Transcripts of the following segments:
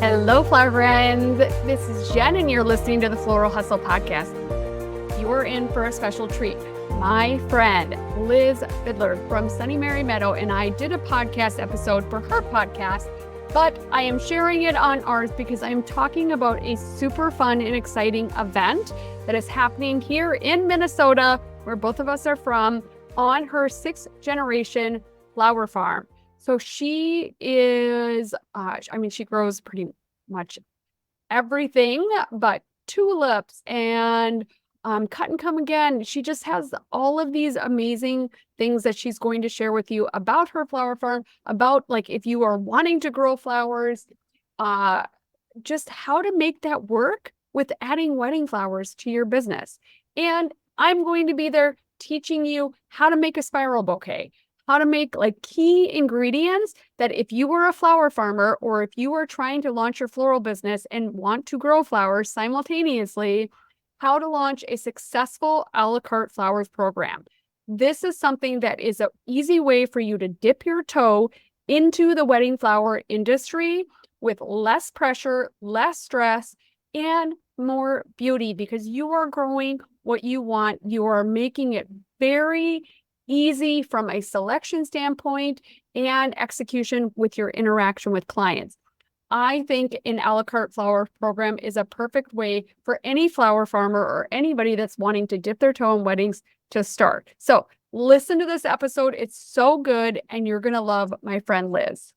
Hello, flower friends. This is Jen, and you're listening to the Floral Hustle podcast. You are in for a special treat. My friend, Liz Fiedler from Sunny Mary Meadow, and I did a podcast episode for her podcast, but I am sharing it on ours because I'm talking about a super fun and exciting event that is happening here in Minnesota, where both of us are from, on her 6th generation flower farm. So she is, she grows pretty much everything but tulips and cut and come again. She just has all of these amazing things that she's going to share with you about her flower farm, about like if you are wanting to grow flowers, just how to make that work with adding wedding flowers to your business. And I'm going to be there teaching you how to make a spiral bouquet, how to make like key ingredients that if you were a flower farmer or if you are trying to launch your floral business and want to grow flowers simultaneously, how to launch a successful a la carte flowers program. This is something that is an easy way for you to dip your toe into the wedding flower industry with less pressure, less stress, and more beauty because you are growing what you want. You are making it very easy from a selection standpoint and execution with your interaction with clients. I think an a la carte flower program is a perfect way for any flower farmer or anybody that's wanting to dip their toe in weddings to start. So listen to this episode. It's so good, and you're going to love my friend Liz.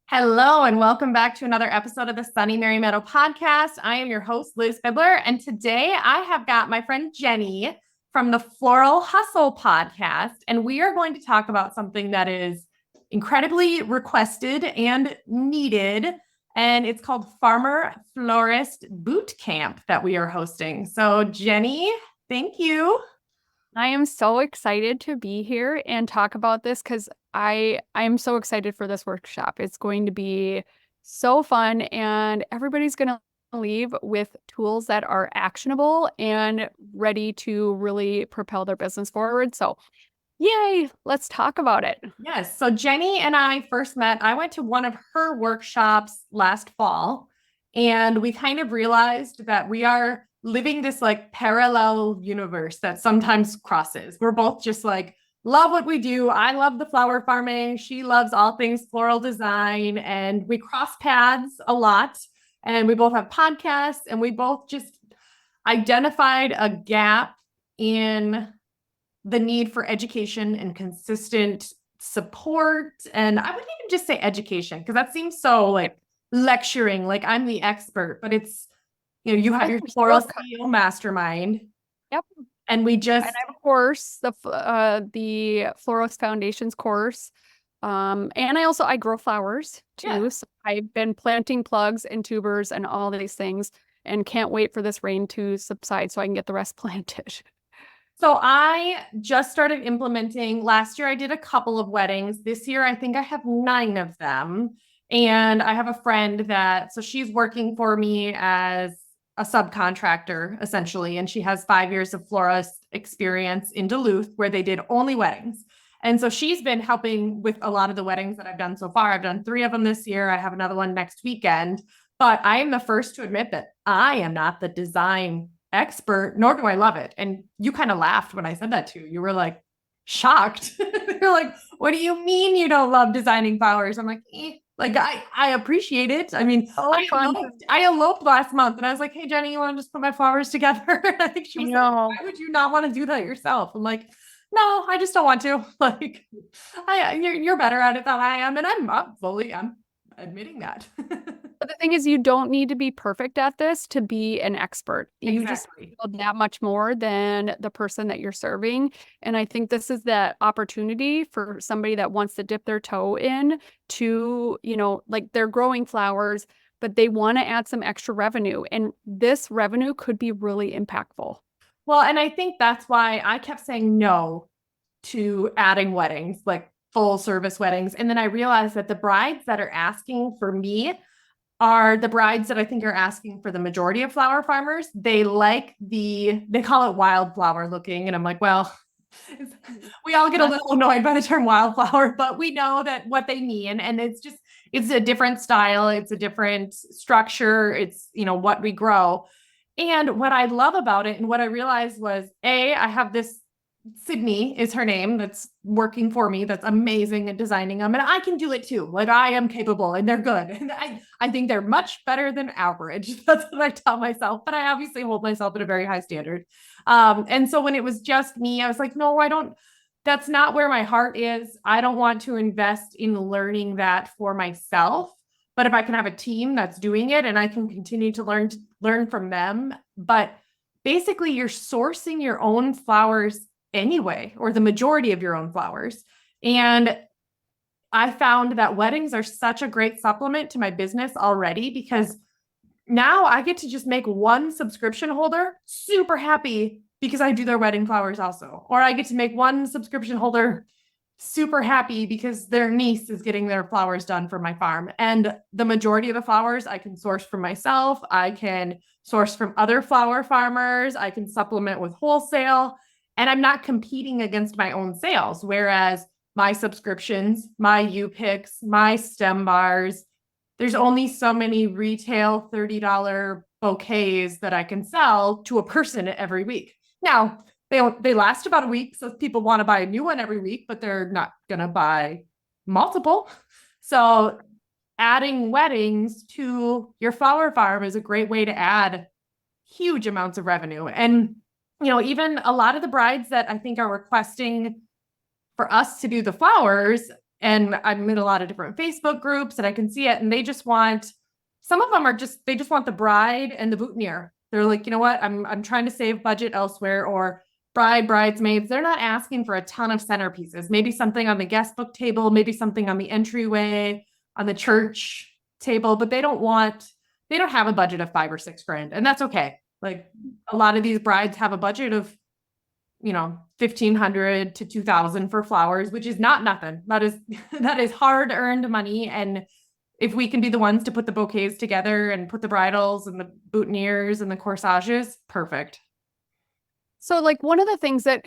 Hello, and welcome back to another episode of the Sunny Mary Meadow podcast. I am your host, Liz Fiedler, and today I have got my friend Jeni from the Floral Hustle podcast, and we are going to talk about something that is incredibly requested and needed, and it's called Farmer Florist Boot Camp that we are hosting. So Jeni, thank you. I am so excited to be here and talk about this because I'm so excited for this workshop. It's going to be so fun, and everybody's going to leave with tools that are actionable and ready to really propel their business forward. So yay, let's talk about it. Yes. So Jeni and I first met, I went to one of her workshops last fall, and we kind of realized that we are living this like parallel universe that sometimes crosses. We're both just like, love what we do. I love the flower farming. She loves all things floral design, and we cross paths a lot. And we both have podcasts, and we both just identified a gap in the need for education and consistent support. And I wouldn't even just say education, because that seems so like lecturing, like I'm the expert, but it's, you have your floral CEO mastermind. Yep. And we just, and I have a course, the Florist Foundations course. And I grow flowers too. Yeah. So I've been planting plugs and tubers and all these things, and can't wait for this rain to subside so I can get the rest planted. So I just started implementing. Last year I did a couple of weddings. This year I think I have 9 of them. And I have a friend so she's working for me as a subcontractor essentially. And she has 5 years of florist experience in Duluth where they did only weddings. And so she's been helping with a lot of the weddings that I've done so far. I've done 3 of them this year. I have another one next weekend, but I am the first to admit that I am not the design expert, nor do I love it. And you kind of laughed when I said that too. You were like shocked. You're like, what do you mean you don't love designing flowers? I'm like, like I appreciate it. I mean, I eloped last month, and I was like, hey Jeni, you want to just put my flowers together? And I think she was like, why would you not want to do that yourself? I'm like, no, I just don't want to. Like, you're better at it than I am, and I'm admitting that. But the thing is, you don't need to be perfect at this to be an expert. Exactly. You just know that much more than the person that you're serving. And I think this is that opportunity for somebody that wants to dip their toe in to, like they're growing flowers, but they want to add some extra revenue. And this revenue could be really impactful. Well, and I think that's why I kept saying no to adding weddings, like full service weddings. And then I realized that the brides that are asking for me are the brides that I think are asking for the majority of flower farmers. They call it wildflower looking. And I'm like, well, we all get a little annoyed by the term wildflower, but we know that what they mean. And it's a different style. It's a different structure. It's, what we grow. And what I love about it and what I realized was, I have this Sydney is her name that's working for me. That's amazing at designing them. And I can do it too. Like I am capable and they're good. And I think they're much better than average. That's what I tell myself, but I obviously hold myself at a very high standard. And so when it was just me, I was like, no, that's not where my heart is. I don't want to invest in learning that for myself. But if I can have a team that's doing it and I can continue to learn from them, but basically you're sourcing your own flowers anyway, or the majority of your own flowers. And I found that weddings are such a great supplement to my business already, because now I get to just make one subscription holder super happy because I do their wedding flowers also. Or I get to make one subscription holder super happy because their niece is getting their flowers done for my farm. And the majority of the flowers I can source from myself. I can source from other flower farmers. I can supplement with wholesale. And I'm not competing against my own sales. Whereas my subscriptions, my U-picks, my stem bars, there's only so many retail $30 bouquets that I can sell to a person every week. Now, they last about a week. So people want to buy a new one every week, but they're not going to buy multiple. So adding weddings to your flower farm is a great way to add huge amounts of revenue. And even a lot of the brides that I think are requesting for us to do the flowers, and I'm in a lot of different Facebook groups and I can see it, and some of them they just want the bride and the boutonniere. They're like, you know what, I'm trying to save budget elsewhere, or bridesmaids. They're not asking for a ton of centerpieces, maybe something on the guest book table, maybe something on the entryway, on the church table, but they don't have a budget of $5,000 or $6,000, and that's okay. Like a lot of these brides have a budget of, $1,500 to $2,000 for flowers, which is not nothing. That is hard earned money. And if we can be the ones to put the bouquets together and put the bridals and the boutonnieres and the corsages, perfect. So like one of the things that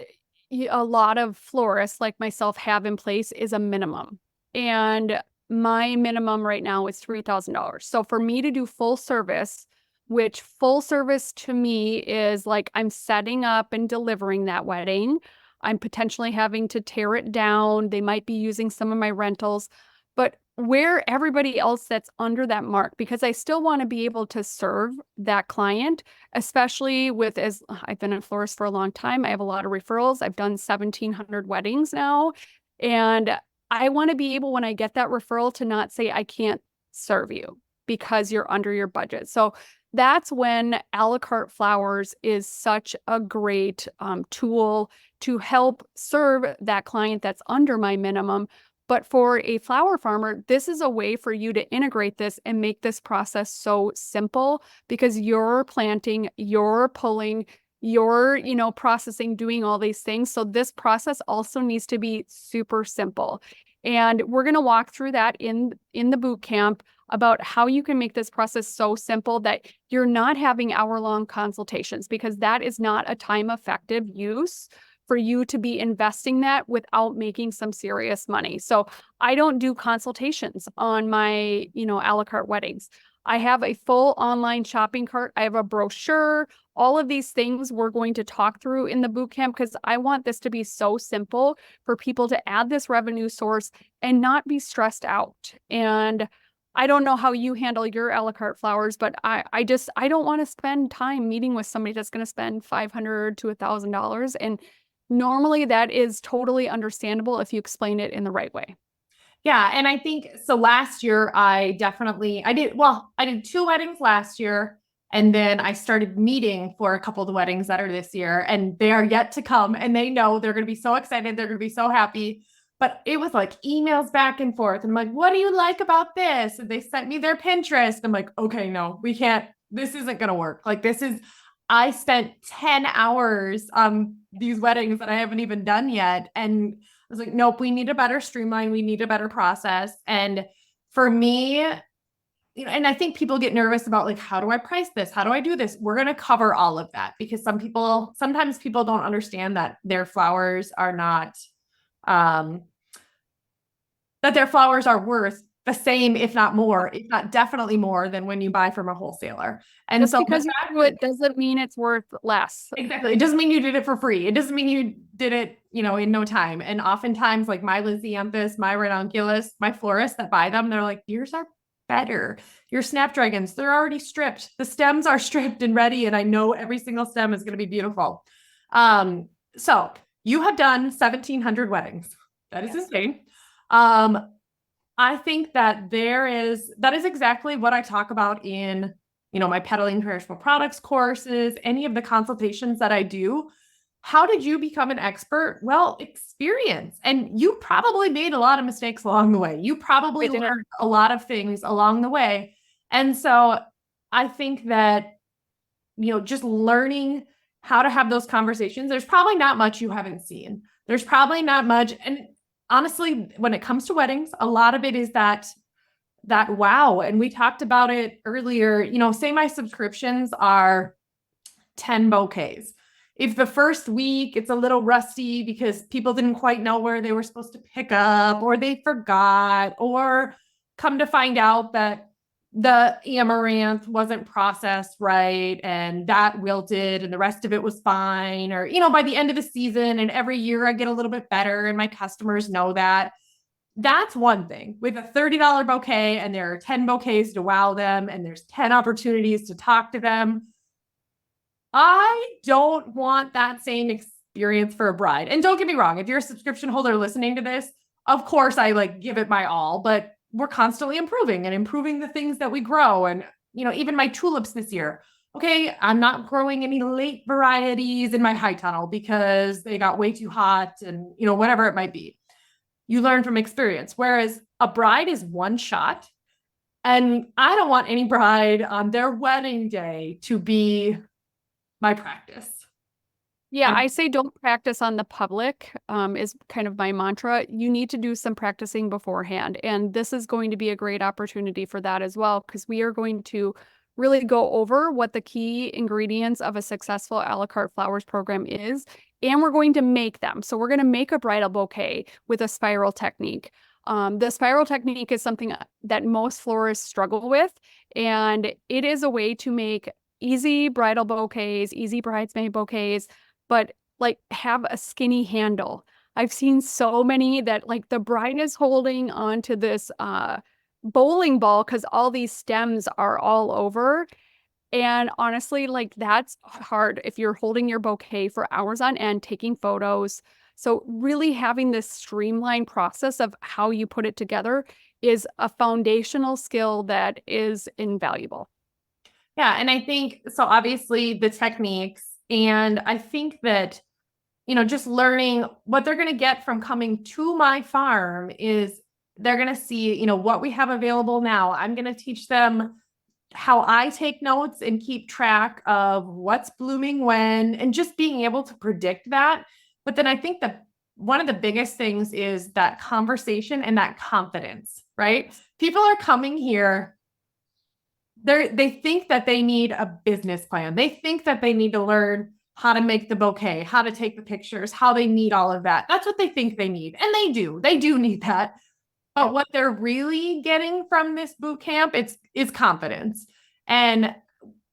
a lot of florists like myself have in place is a minimum. And my minimum right now is $3,000. So for me to do full service, which full service to me is like I'm setting up and delivering that wedding. I'm potentially having to tear it down. They might be using some of my rentals, but where everybody else that's under that mark, because I still want to be able to serve that client, especially as I've been a florist for a long time. I have a lot of referrals. I've done 1,700 weddings now. And I want to be able, when I get that referral, to not say, I can't serve you because you're under your budget. So that's when a la carte flowers is such a great tool to help serve that client that's under my minimum. But for a flower farmer, this is a way for you to integrate this and make this process so simple, because you're planting, you're pulling, you're, processing, doing all these things. So this process also needs to be super simple. And we're going to walk through that in the boot camp about how you can make this process so simple that you're not having hour-long consultations, because that is not a time-effective use for you to be investing that without making some serious money. So I don't do consultations on my, a la carte weddings. I have a full online shopping cart. I have a brochure. All of these things we're going to talk through in the boot camp, because I want this to be so simple for people to add this revenue source and not be stressed out. And I don't know how you handle your a la carte flowers, but I don't want to spend time meeting with somebody that's going to spend $500 to $1,000. And normally that is totally understandable if you explain it in the right way. Yeah. And I think, so last year I did 2 weddings last year, and then I started meeting for a couple of the weddings that are this year, and they are yet to come, and they know they're going to be so excited. They're going to be so happy. But it was like emails back and forth. I'm like, what do you like about this? And they sent me their Pinterest. I'm like, okay, no, we can't, this isn't going to work. Like I spent 10 hours on these weddings that I haven't even done yet. And I was like, nope, we need a better streamline. We need a better process. And for me, and I think people get nervous about like, how do I price this? How do I do this? We're going to cover all of that, because sometimes people don't understand that their flowers are not, that their flowers are worth the same, if not more, if not definitely more than when you buy from a wholesaler. And Just so because you do it doesn't mean it's worth less. exactly. It doesn't mean you did it for free. It doesn't mean you did it, in no time. And oftentimes, like my Lysianthus, my ranunculus, my florists that buy them, they're like, yours are better. Your snapdragons, they're already stripped. The stems are stripped and ready. And I know every single stem is going to be beautiful. So you have done 1,700 weddings. That is insane. I think that that is exactly what I talk about in, my peddling perishable products courses, any of the consultations that I do. How did you become an expert? Well, experience. And you probably made a lot of mistakes along the way. You probably learned a lot of things along the way. And so I think that, just learning how to have those conversations, there's probably not much you haven't seen. There's probably not much. And honestly, when it comes to weddings, a lot of it is that wow. And we talked about it earlier, say my subscriptions are 10 bouquets. If the first week it's a little rusty because people didn't quite know where they were supposed to pick up, or they forgot, or come to find out that the amaranth wasn't processed right and that wilted and the rest of it was fine, or, by the end of the season and every year I get a little bit better and my customers know that. That's one thing. With a $30 bouquet and there are 10 bouquets to wow them and there's 10 opportunities to talk to them, I don't want that same experience for a bride. And don't get me wrong, if you're a subscription holder listening to this, of course I give it my all, but we're constantly improving the things that we grow. And, even my tulips this year, okay, I'm not growing any late varieties in my high tunnel because they got way too hot and, whatever it might be. You learn from experience. Whereas a bride is one shot. And I don't want any bride on their wedding day to be my practice. Yeah, I say don't practice on the public, is kind of my mantra. You need to do some practicing beforehand. And this is going to be a great opportunity for that as well, because we are going to really go over what the key ingredients of a successful a la carte flowers program is. And we're going to make them. So we're going to make a bridal bouquet with a spiral technique. The spiral technique is something that most florists struggle with. And it is a way to make easy bridal bouquets, easy bridesmaid bouquets, but have a skinny handle. I've seen so many that the bride is holding onto this bowling ball because all these stems are all over. And honestly, that's hard if you're holding your bouquet for hours on end, taking photos. So really having this streamlined process of how you put it together is a foundational skill that is invaluable. Yeah. And I think, so obviously the techniques, and I think that, just learning what they're going to get from coming to my farm is they're going to see, what we have available now. I'm going to teach them how I take notes and keep track of what's blooming when, and just being able to predict that. But then I think that one of the biggest things is that conversation and that confidence, right? People are coming here. They think that they need a business plan. They think that they need to learn how to make the bouquet, how to take the pictures, how they need all of that. That's what they think they need. And they do need that. But what they're really getting from this boot camp, is confidence. And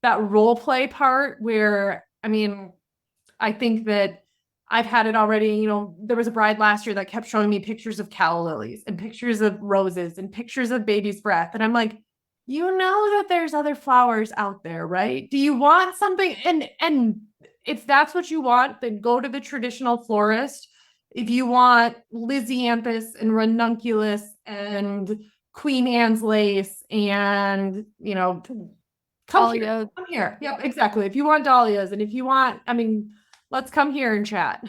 that role play part where, I think that I've had it already. There was a bride last year that kept showing me pictures of calla lilies and pictures of roses and pictures of baby's breath. And I'm like, that there's other flowers out there, right? Do you want something? And if that's what you want, then go to the traditional florist. If you want Lysianthus and ranunculus and Queen Anne's lace and, come here. Yep, exactly. If you want dahlias and if you want, let's come here and chat.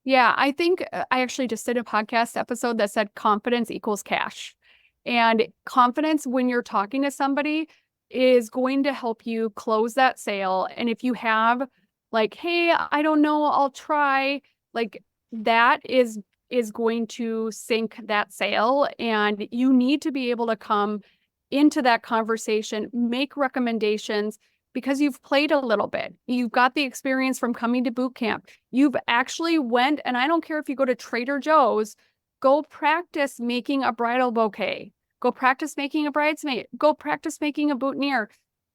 Yeah, I think I actually just did a podcast episode that said confidence equals cash. And confidence when you're talking to somebody is going to help you close that sale. And if you have hey, I don't know, I'll try, that is going to sink that sale. And you need to be able to come into that conversation, make recommendations, because you've played a little bit. You've got the experience from coming to boot camp. You've actually went, and I don't care if you go to Trader Joe's, go practice making a bridal bouquet. Go practice making a bridesmaid. Go practice making a boutonniere.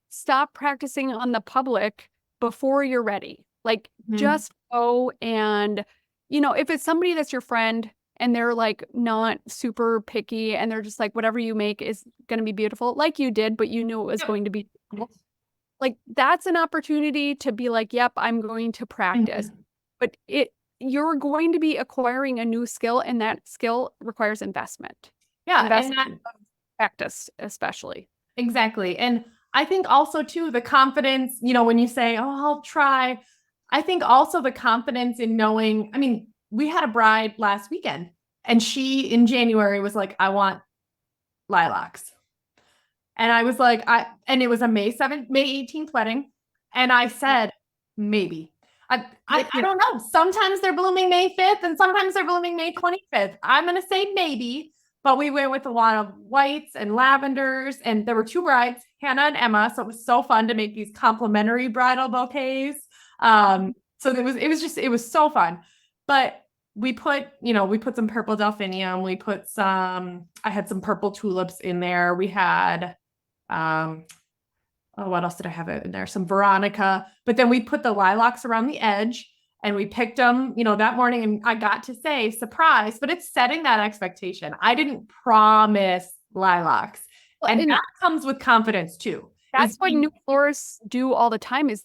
Stop practicing on the public before you're ready. Like just go and, if it's somebody that's your friend and they're like not super picky and they're just like, whatever you make is going to be beautiful, like you did, but you knew it was going to be beautiful. Like that's an opportunity to be like, yep, I'm going to practice. But you're going to be acquiring a new skill, and that skill requires investment. Yeah. Investment of practice, especially. Exactly. And I think also too, the confidence, when you say, oh, I'll try, I think also the confidence in knowing, we had a bride last weekend and she in January was like, I want lilacs. And I was like, and it was a May 18th wedding. And I said, maybe. I don't know. Sometimes they're blooming May 5th and sometimes they're blooming May 25th. I'm going to say maybe, but we went with a lot of whites and lavenders, and there were two brides, Hannah and Emma. So it was so fun to make these complimentary bridal bouquets. So it was so fun. But we put some purple delphinium. We put I had some purple tulips in there. We had, what else did I have in there? Some Veronica, but then we put the lilacs around the edge and we picked them, that morning. And I got to say surprise, but it's setting that expectation. I didn't promise lilacs. And that comes with confidence too. That's what new florists do all the time is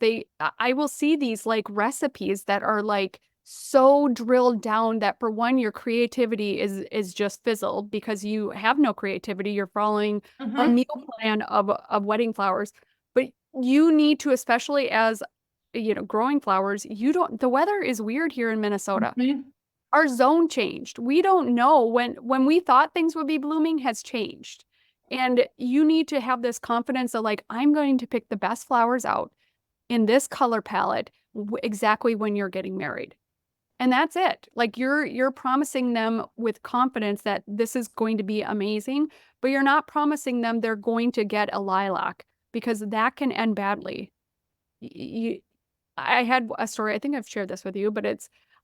I will see these like recipes that are like so drilled down that for one, your creativity is just fizzled because you have no creativity. You're following a meal plan of wedding flowers. But you need to, especially as, growing flowers, the weather is weird here in Minnesota. Our zone changed. We don't know when we thought things would be blooming has changed. And you need to have this confidence of like, I'm going to pick the best flowers out in this color palette exactly when you're getting married. And that's it. Like you're promising them with confidence that this is going to be amazing, but you're not promising them they're going to get a lilac because that can end badly. I had a story, I think I've shared this with you, but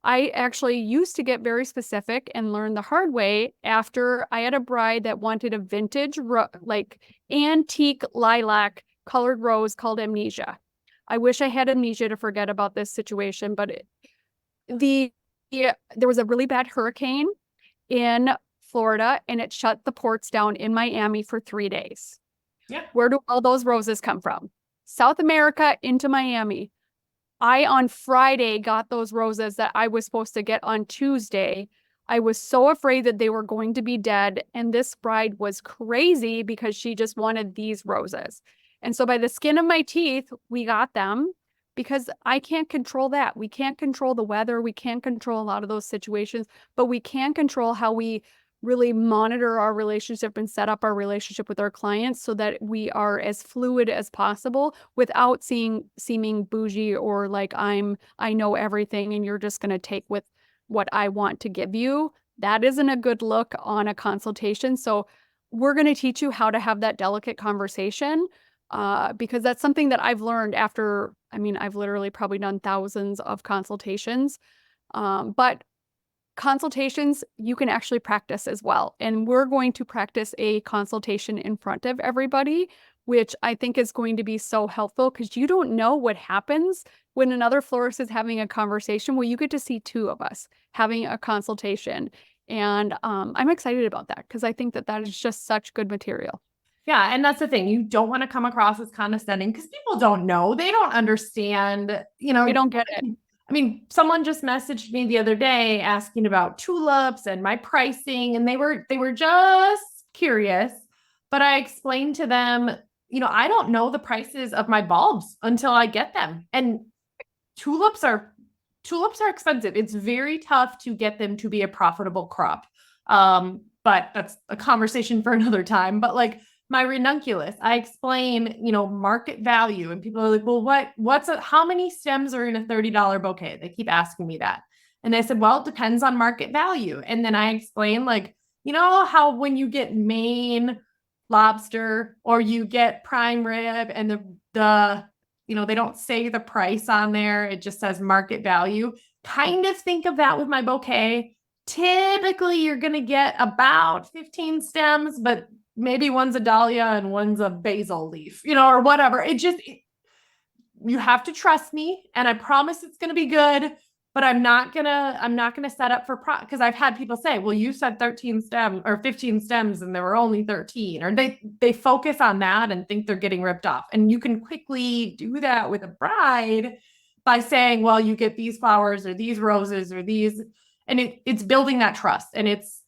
I actually used to get very specific and learn the hard way after I had a bride that wanted a vintage, like antique lilac colored rose called Amnesia. I wish I had amnesia to forget about this situation, but there was a really bad hurricane in Florida and it shut the ports down in Miami for 3 days. Yeah. Where do all those roses come from? South America into Miami. I, on Friday, got those roses that I was supposed to get on Tuesday. I was so afraid that they were going to be dead. And this bride was crazy because she just wanted these roses. And so by the skin of my teeth, we got them because I can't control that. We can't control the weather. We can't control a lot of those situations, but we can control how we really monitor our relationship and set up our relationship with our clients so that we are as fluid as possible without seeming bougie or like I know everything and you're just going to take with what I want to give you. That isn't a good look on a consultation. So we're going to teach you how to have that delicate conversation because that's something that I've learned after, I've literally probably done thousands of consultations, but consultations, you can actually practice as well. And we're going to practice a consultation in front of everybody, which I think is going to be so helpful because you don't know what happens when another florist is having a conversation. Well, you get to see two of us having a consultation. And I'm excited about that because I think that is just such good material. Yeah. And that's the thing. You don't want to come across as condescending because people don't know. They don't understand, They don't get it. Someone just messaged me the other day asking about tulips and my pricing, and they were just curious, but I explained to them, I don't know the prices of my bulbs until I get them. And tulips are expensive. It's very tough to get them to be a profitable crop. But that's a conversation for another time. But like my ranunculus, I explain, market value, and people are like, well, how many stems are in a $30 bouquet? They keep asking me that. And I said, well, it depends on market value. And then I explain like, how when you get Maine lobster or you get prime rib and the they don't say the price on there. It just says market value. Kind of think of that with my bouquet. Typically, you're going to get about 15 stems, but maybe one's a dahlia and one's a basil leaf, or whatever. You have to trust me, and I promise it's going to be good, but I'm not going to set up for because I've had people say, well, you said 13 stems or 15 stems and there were only 13, or they focus on that and think they're getting ripped off. And you can quickly do that with a bride by saying, well, you get these flowers or these roses or these, and it's building that trust. And it's,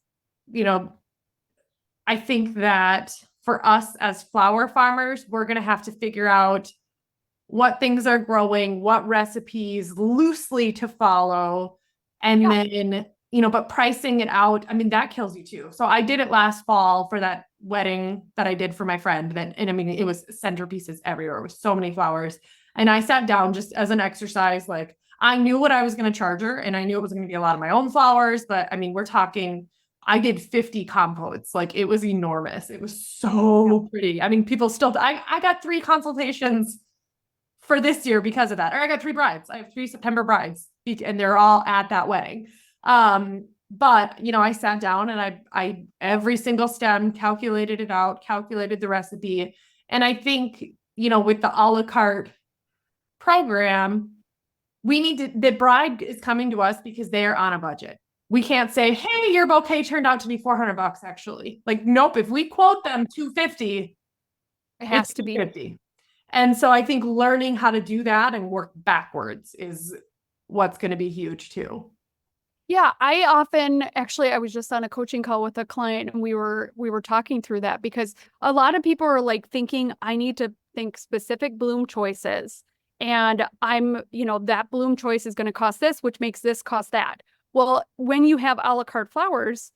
I think that for us as flower farmers, we're going to have to figure out what things are growing, what recipes loosely to follow, and then, but pricing it out, I mean, that kills you too. So I did it last fall for that wedding that I did for my friend, and I mean, it was centerpieces everywhere with so many flowers. And I sat down just as an exercise, like I knew what I was going to charge her, and I knew it was going to be a lot of my own flowers, but I mean, we're talking, I did 50 compotes. Like it was enormous. It was so pretty. I mean, people still, I got 3 consultations for this year because of that. Or I got 3 brides. I have 3 September brides, and they're all at that wedding. But I sat down and I every single stem calculated it out, calculated the recipe. And I think, with the a la carte program, the bride is coming to us because they are on a budget. We can't say, hey, your bouquet turned out to be $400 actually. Like, nope. If we quote them $250, it has to be $250. And so I think learning how to do that and work backwards is what's going to be huge too. Yeah, I was just on a coaching call with a client, and we were talking through that, because a lot of people are like thinking, I need to think specific bloom choices, and that bloom choice is going to cost this, which makes this cost that. Well, when you have a la carte flowers,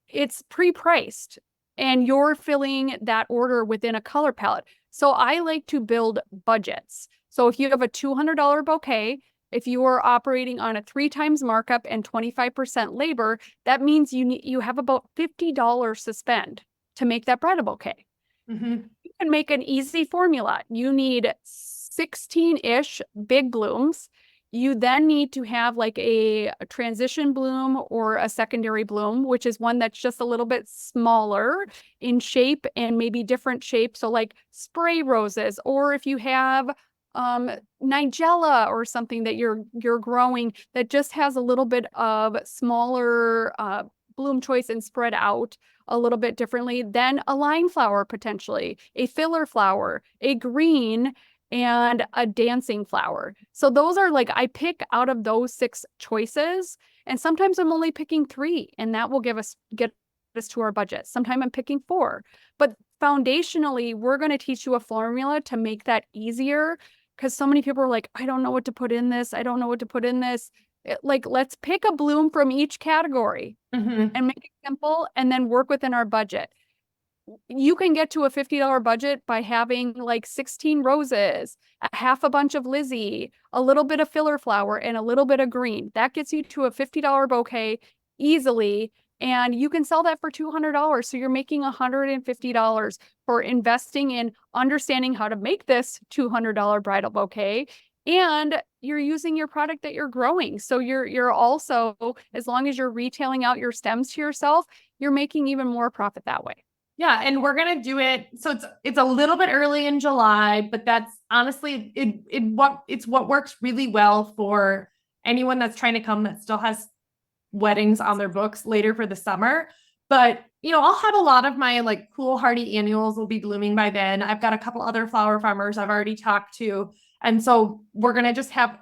it's pre-priced and you're filling that order within a color palette. So I like to build budgets. So if you have a $200 bouquet, if you are operating on a 3 times markup and 25% labor, that means you have about $50 to spend to make that bridal bouquet. Mm-hmm. You can make an easy formula. You need 16-ish big blooms. You then need to have like a transition bloom or a secondary bloom, which is one that's just a little bit smaller in shape and maybe different shape. So like spray roses, or if you have Nigella or something that you're growing that just has a little bit of smaller bloom choice and spread out a little bit differently, then a line flower, potentially a filler flower, a green, and a dancing flower. So those are like, I pick out of those 6 choices, and sometimes I'm only picking 3, and that will get us to our budget. Sometimes I'm picking 4, but foundationally, we're going to teach you a formula to make that easier, because so many people are like, I don't know what to put in this. I don't know what to put in this. Let's pick a bloom from each category and make it simple, and then work within our budget. You can get to a $50 budget by having like 16 roses, a half a bunch of Lizzie, a little bit of filler flower, and a little bit of green. That gets you to a $50 bouquet easily, and you can sell that for $200. So you're making $150 for investing in understanding how to make this $200 bridal bouquet, and you're using your product that you're growing. So you're also, as long as you're retailing out your stems to yourself, you're making even more profit that way. Yeah. And we're going to do it. So it's a little bit early in July, but that's honestly, it's what works really well for anyone that's trying to come that still has weddings on their books later for the summer. But, I'll have a lot of my like cool hardy annuals will be blooming by then. I've got a couple other flower farmers I've already talked to. And so we're going to just have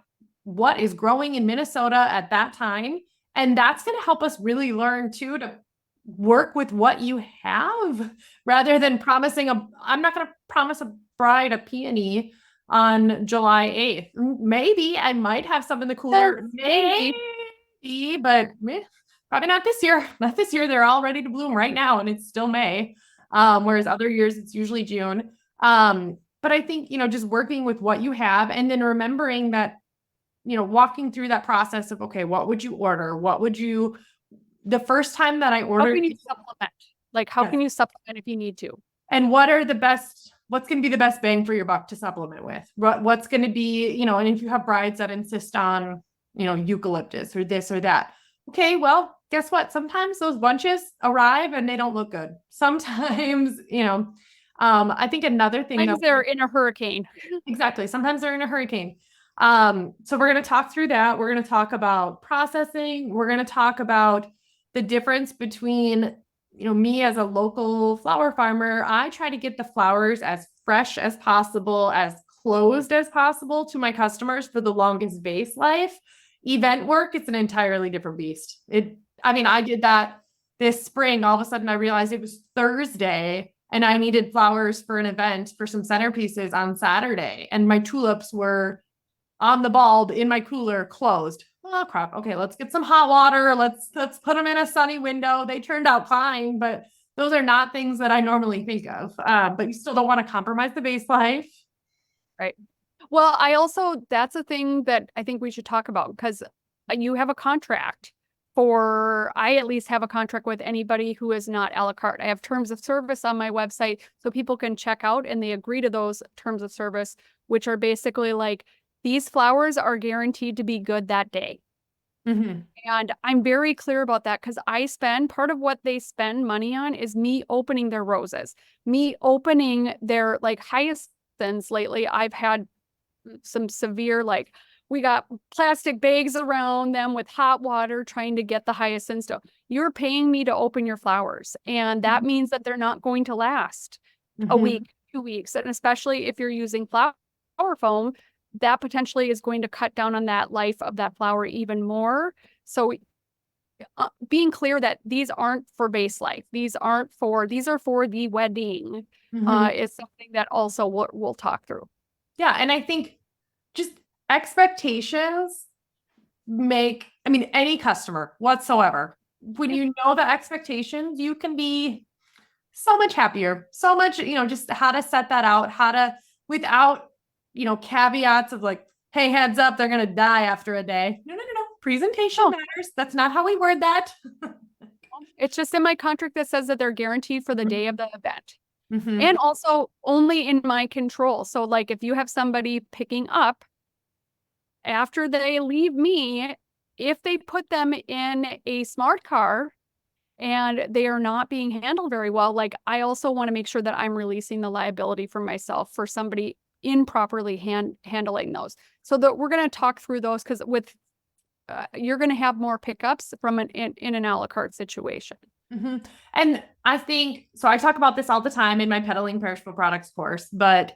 what is growing in Minnesota at that time. And that's going to help us really learn too, to work with what you have, rather than I'm not going to promise a bride a peony on July 8th. Maybe I might have some in the cooler, maybe, but probably not this year. Not this year. They're all ready to bloom right now, and it's still May. Whereas other years it's usually June. But I think, just working with what you have, and then remembering that, walking through that process of, okay, what would you order? The first time that I ordered, how can you supplement? Like, how can you supplement if you need to? And what's going to be the best bang for your buck to supplement with? What's going to be, and if you have brides that insist on, eucalyptus or this or that. Okay, well, guess what? Sometimes those bunches arrive and they don't look good. Sometimes, I think another thing Sometimes they're in a hurricane. exactly. Sometimes they're in a hurricane. So we're going to talk through that. We're going to talk about processing. We're going to talk about the difference between, me as a local flower farmer. I try to get the flowers as fresh as possible, as closed as possible to my customers for the longest vase life. Event work, it's an entirely different beast. I did that this spring. All of a sudden I realized it was Thursday and I needed flowers for an event for some centerpieces on Saturday. And my tulips were on the bulb in my cooler closed. Oh crap. Okay, let's get some hot water. Let's put them in a sunny window. They turned out fine, but those are not things that I normally think of. But you still don't want to compromise the vase life. Right. Well, that's a thing that I think we should talk about because you have a contract I at least have a contract with anybody who is not a la carte. I have terms of service on my website so people can check out and they agree to those terms of service, which are basically like, these flowers are guaranteed to be good that day. Mm-hmm. And I'm very clear about that because part of what they spend money on is me opening their roses, me opening their like hyacinths. Lately, I've had some severe, like, we got plastic bags around them with hot water trying to get the hyacinths. You're paying me to open your flowers. And that means that they're not going to last a week, 2 weeks. And especially if you're using flower foam, that potentially is going to cut down on that life of that flower even more. So being clear that these aren't for base life. These are for the wedding is something that also we'll talk through. Yeah. And I think just expectations any customer whatsoever, when you know the expectations, you can be so much happier, so much, just how to set that out, without, caveats of like, hey, heads up, they're going to die after a day. No. Presentation matters. That's not how we word that. It's just in my contract that says that they're guaranteed for the day of the event. Mm-hmm. And also only in my control. So like if you have somebody picking up after they leave me, if they put them in a smart car and they are not being handled very well, like I also want to make sure that I'm releasing the liability for myself for somebody improperly handling those. So that we're going to talk through those because you're going to have more pickups from in an a la carte situation. Mm-hmm. And I think, so I talk about this all the time in my peddling perishable products course, but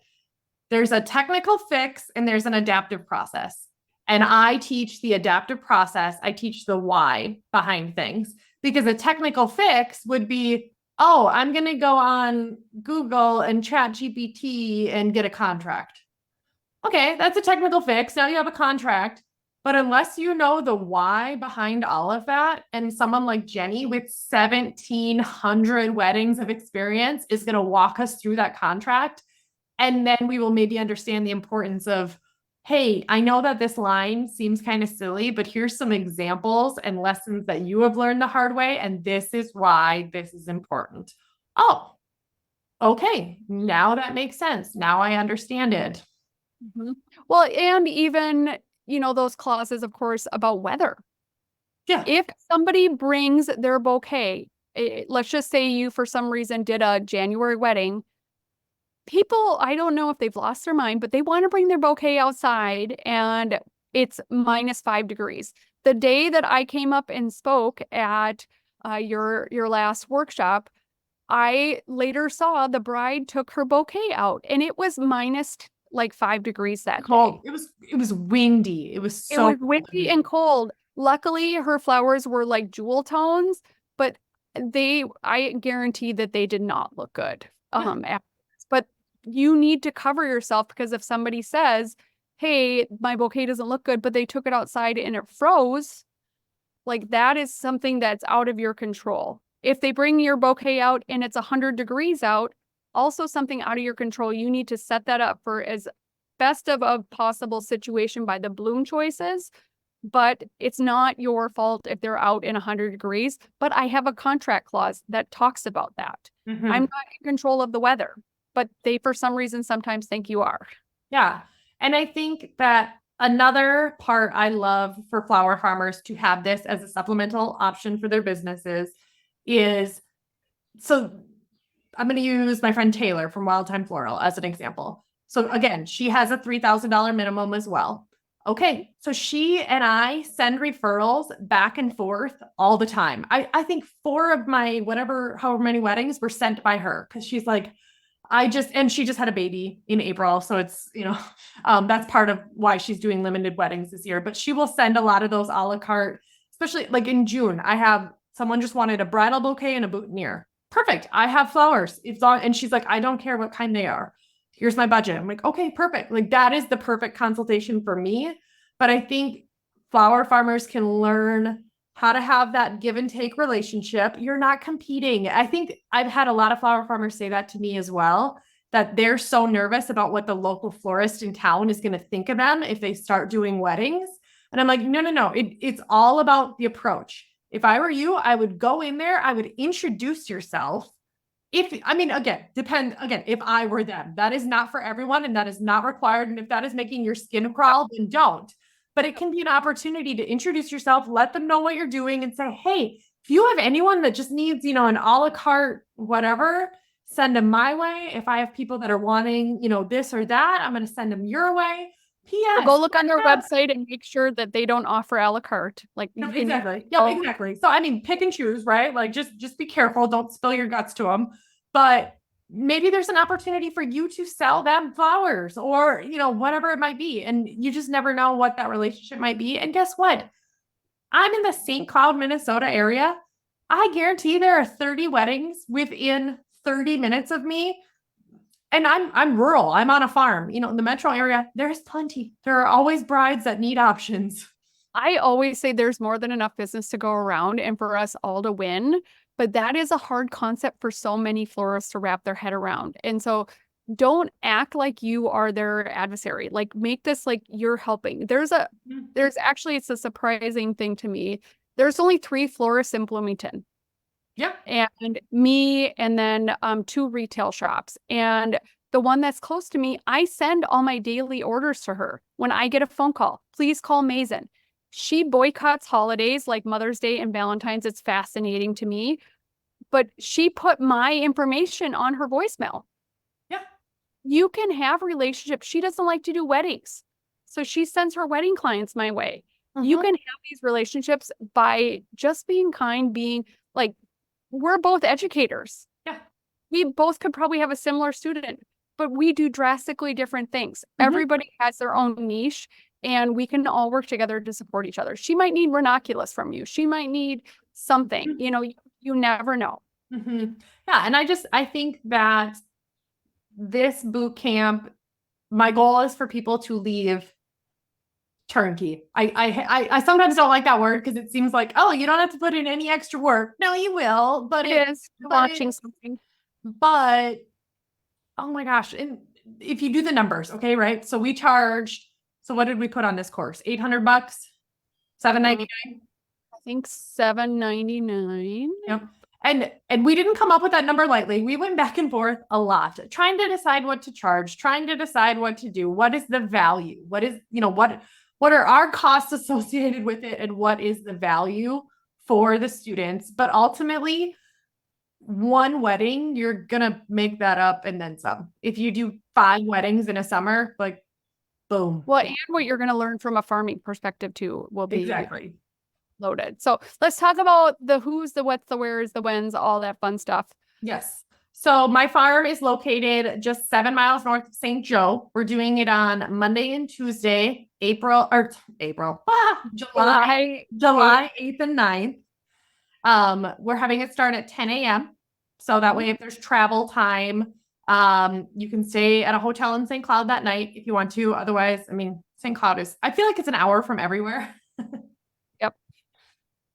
there's a technical fix and there's an adaptive process. And I teach the adaptive process. I teach the why behind things because a technical fix would be, oh, I'm going to go on Google and chat GPT and get a contract. Okay, that's a technical fix. Now you have a contract. But unless you know the why behind all of that, and someone like Jeni with 1,700 weddings of experience is going to walk us through that contract, and then we will maybe understand the importance of, hey, I know that this line seems kind of silly, but here's some examples and lessons that you have learned the hard way, and this is why this is important. Oh, okay, now that makes sense. Now I understand it. Mm-hmm. Well, and even those clauses, of course, about weather. Yeah. If somebody brings their bouquet, let's just say you, for some reason, did a January wedding, people, I don't know if they've lost their mind, but they want to bring their bouquet outside and it's -5 degrees. The day that I came up and spoke at your last workshop, I later saw the bride took her bouquet out and it was -5 degrees that cold. day. It was windy. It was windy and cold. Luckily, her flowers were like jewel tones, but I guarantee that they did not look good. Afterwards. But you need to cover yourself because if somebody says, hey, my bouquet doesn't look good, but they took it outside and it froze, like that is something that's out of your control. If they bring your bouquet out and it's 100 degrees out, also something out of your control. You need to set that up for as best of a possible situation by the bloom choices, but it's not your fault if they're out in 100 degrees. But I have a contract clause that talks about that. Mm-hmm. I'm not in control of the weather, but they, for some reason, sometimes think you are. Yeah. And I think that Another part I love for flower farmers to have this as a supplemental option for their businesses is, so I'm going to use my friend Taylor from Wild Time Floral as an example. So again, she has a $3,000 minimum as well. Okay, so she and I send referrals back and forth all the time. I think 4 of my however many weddings were sent by her, because she's like, and she just had a baby in April. So it's, that's part of why she's doing limited weddings this year. But she will send a lot of those a la carte, especially like in June. I have someone just wanted a bridal bouquet and a boutonniere. Perfect. I have flowers. It's on. And she's like, I don't care what kind they are. Here's my budget. I'm like, okay, perfect. Like that is the perfect consultation for me. But I think flower farmers can learn how to have that give and take relationship. You're not competing. I think I've had a lot of flower farmers say that to me as well, that they're so nervous about what the local florist in town is going to think of them if they start doing weddings. And I'm like, no. It's all about the approach. If I were you, I would go in there, I would introduce yourself. If I were them, that is not for everyone and that is not required. And if that is making your skin crawl, then don't. But it can be an opportunity to introduce yourself, let them know what you're doing and say, hey, if you have anyone that just needs, an a la carte, whatever, send them my way. If I have people that are wanting, this or that, I'm going to send them your way. P.S. Go look on their website and make sure that they don't offer a la carte. Like exactly. Yeah, exactly. So I mean, pick and choose, right? Like just be careful. Don't spill your guts to them. But maybe there's an opportunity for you to sell them flowers or, whatever it might be. And you just never know what that relationship might be. And guess what? I'm in the St. Cloud, Minnesota area. I guarantee there are 30 weddings within 30 minutes of me. And I'm rural. I'm on a farm, in the metro area. There's plenty. There are always brides that need options. I always say there's more than enough business to go around and for us all to win. But that is a hard concept for so many florists to wrap their head around. And so don't act like you are their adversary. Like make this like you're helping. It's a surprising thing to me. There's only 3 florists in Bloomington. Yeah. And me, and then 2 retail shops. And the one that's close to me, I send all my daily orders to her. When I get a phone call, please call Mason. She boycotts holidays like Mother's Day and Valentine's. It's fascinating to me. But she put my information on her voicemail. Yeah. You can have relationships. She doesn't like to do weddings. So she sends her wedding clients my way. You can have these relationships by just being kind, being like, we're both educators. Yeah. We both could probably have a similar student, but we do drastically different things. Everybody has their own niche. And we can all work together to support each other. She might need ranunculus from you. She might need something, you never know. Yeah. And I think that this boot camp, my goal is for people to leave turnkey. I sometimes don't like that word because it seems like, oh, you don't have to put in any extra work. No, you will, but it is launching something. But oh my gosh. And if you do the numbers, okay, right? So we charged, so what did we put on this course? $800, $799? I think $799. Yep. And we didn't come up with that number lightly. We went back and forth a lot, trying to decide what to charge, trying to decide what to do. What is the value? What is, what are our costs associated with it? And what is the value for the students? But ultimately, one wedding, you're going to make that up and then some. If you do 5 weddings in a summer, like boom. Well, and what you're going to learn from a farming perspective too will be exactly loaded. So let's talk about the who's, the what's, the where's, the when's, all that fun stuff. Yes. So my farm is located just 7 miles north of St. Joe. We're doing it on Monday and Tuesday, July 8th and 9th. We're having it start at 10 a.m. So that way, if there's travel time, you can stay at a hotel in St. Cloud that night if you want to. Otherwise, St. Cloud I feel like it's an hour from everywhere. Yep.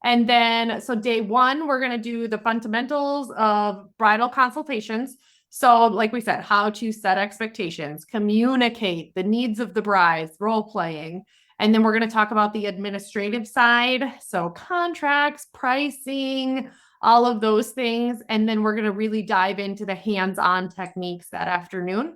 And then, so day 1, we're going to do the fundamentals of bridal consultations. So like we said, how to set expectations, communicate the needs of the brides, role playing. And then we're going to talk about the administrative side. So contracts, pricing, all of those things. And then we're going to really dive into the hands-on techniques that afternoon.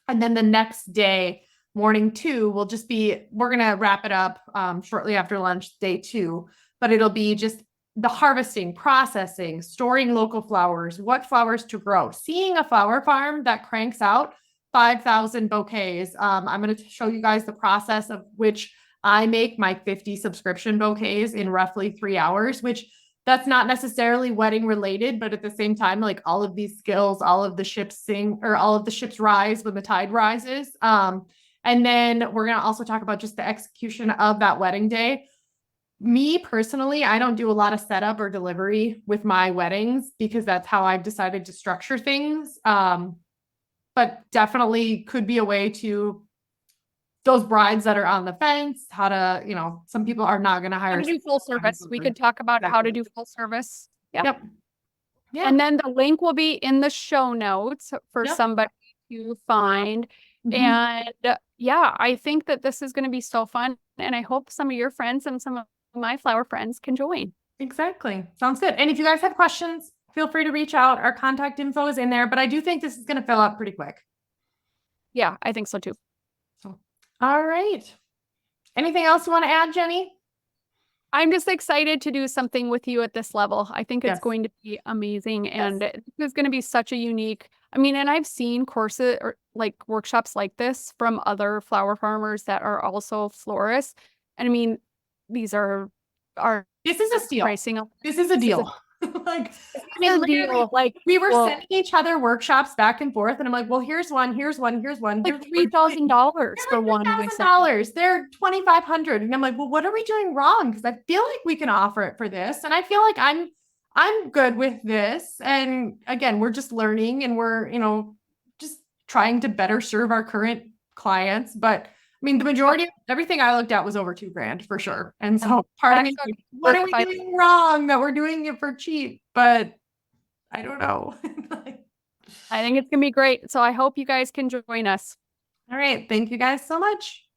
And then the next day, morning 2 will just be, we're going to wrap it up shortly after lunch, day 2, but it'll be just the harvesting, processing, storing local flowers, what flowers to grow, seeing a flower farm that cranks out 5,000 bouquets. I'm going to show you guys the process of which I make my 50 subscription bouquets in roughly 3 hours, which that's not necessarily wedding related, but at the same time, like all of these skills, all of the ships sing, or all of the ships rise when the tide rises. And then we're going to also talk about just the execution of that wedding day. Me personally, I don't do a lot of setup or delivery with my weddings because that's how I've decided to structure things. But definitely could be a way to those brides that are on the fence, how to, you know, some people are not going to How hire. to do full service. We could talk about how to do full service. Yep. Yeah. And then the link will be in the show notes for somebody to find. And yeah, I think that this is going to be so fun. And I hope some of your friends and some of my flower friends can join. Exactly. Sounds good. And if you guys have questions, feel free to reach out. Our contact info is in there, but I do think this is going to fill up pretty quick. Yeah, I think so too. So, all right. Anything else you want to add, Jeni? I'm just excited to do something with you at this level. I think it's going to be amazing. And this is going to be such a unique, I mean, and I've seen courses or like workshops like this from other flower farmers that are also florists. And I mean, these are this is a steal. Pricing. This is a deal. Like, like we were sending each other workshops back and forth, and I'm like, well, here's one. Like They're $3,000 for one. $3,000. They're $2,500, and I'm like, well, what are we doing wrong? Because I feel like we can offer it for this, and I feel like I'm good with this. And again, we're just learning, and we're just trying to better serve our current clients, but. I mean, the majority of everything I looked at was over $2,000 for sure. And so part of me, what are we doing wrong that we're doing it for cheap? But I don't know. I think it's going to be great. So I hope you guys can join us. All right. Thank you guys so much.